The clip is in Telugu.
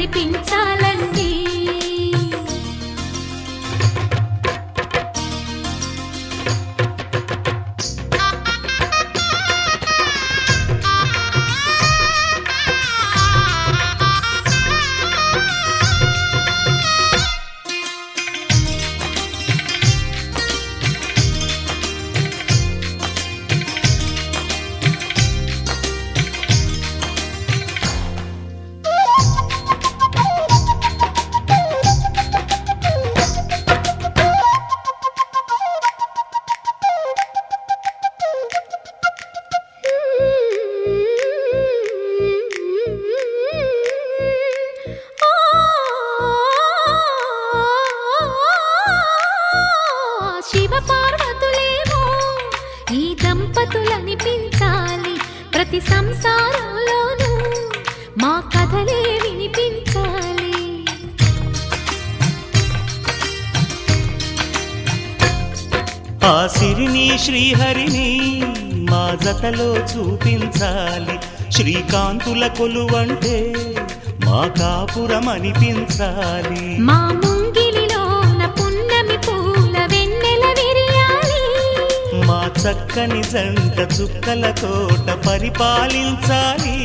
కనిపించాలండి. శివ పార్వతులేమో ఈ దంపతులనిపించాలి, ప్రతి సంసారంలోనూ మా కథలే వినిపించాలి. ఆ సిరిని శ్రీహరిని మా జతలో చూపించాలి, శ్రీకాంతుల కొలువంటే మా కాపురం అనిపించాలి. మా ముంగిలిలోన పున్నమి పూల వెన్నెల విరియాలి, మా చక్కని జంట చుక్కల తోట పరిపాలించాలి.